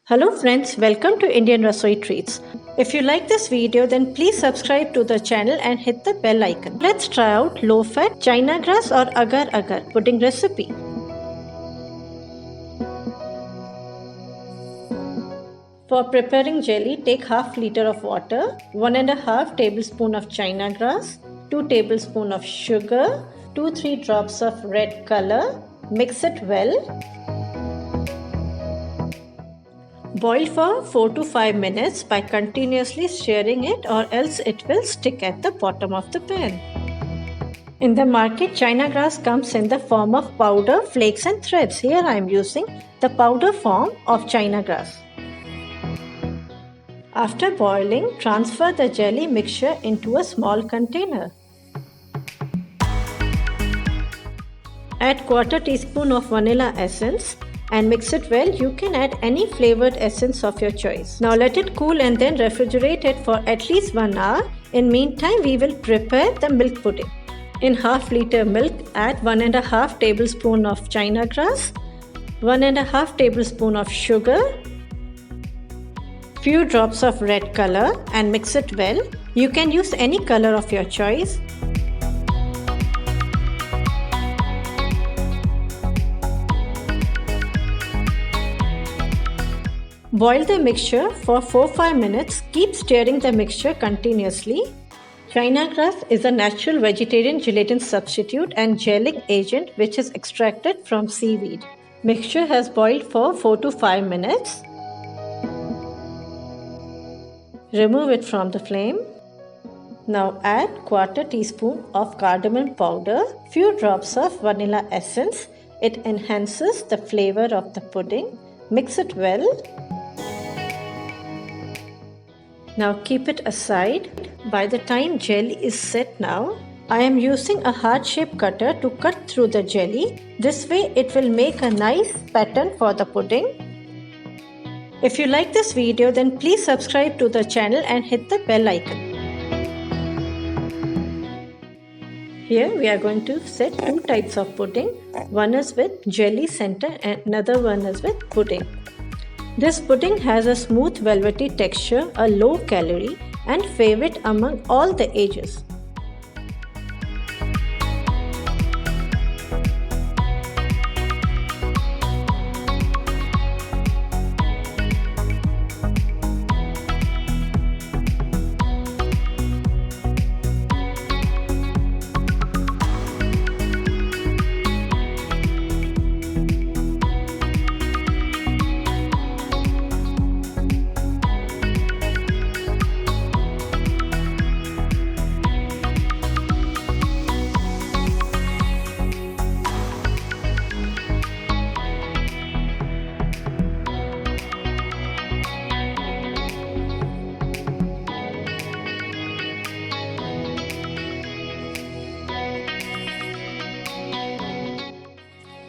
Hello friends, welcome to Indian Rasoi Treats. If you like this video, then please subscribe to the channel and hit the bell icon. Let's try out low-fat China Ghas or Agar Agar pudding recipe. For preparing jelly, take half liter of water, 1.5 tablespoon of China Ghas, 2 tablespoon of sugar, 2-3 drops of red color. Mix it well. Boil for 4 to 5 minutes by continuously stirring it, or else it will stick at the bottom of the pan. In the market, China Ghas comes in the form of powder, flakes and threads. Here I am using the powder form of China Ghas. After boiling, transfer the jelly mixture into a small container. Add quarter teaspoon of vanilla essence and mix it well. You can add any flavored essence of your choice. Now let it cool and then refrigerate it for at least 1 hour. In meantime, we will prepare the milk pudding. In half liter milk, add 1.5 tablespoon of China Ghas, 1.5 tablespoon of sugar, few drops of red color and mix it well. You can use any color of your choice. Boil the mixture for 4-5 minutes. Keep stirring the mixture continuously. China Ghas is a natural vegetarian gelatin substitute and gelling agent which is extracted from seaweed. Mixture has boiled for 4 to 5 minutes. Remove it from the flame. Now add quarter teaspoon of cardamom powder, few drops of vanilla essence. It enhances the flavor of the pudding. Mix it well. Now keep it aside. By the time jelly is set now, I am using a heart-shaped cutter to cut through the jelly. This way it will make a nice pattern for the pudding. If you like this video, then please subscribe to the channel and hit the bell icon. Here we are going to set 2 types of pudding. One is with jelly center and another one is with pudding. This pudding has a smooth velvety texture, a low calorie and favorite among all the ages.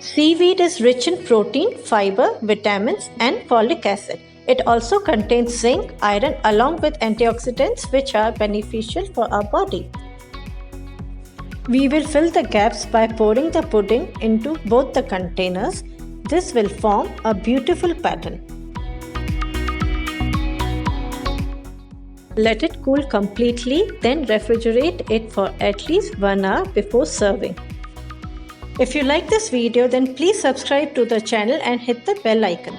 Seaweed is rich in protein, fiber, vitamins and folic acid. It also contains zinc, iron along with antioxidants which are beneficial for our body. We will fill the gaps by pouring the pudding into both the containers. This will form a beautiful pattern. Let it cool completely, then refrigerate it for at least 1 hour before serving. If you like this video, then please subscribe to the channel and hit the bell icon.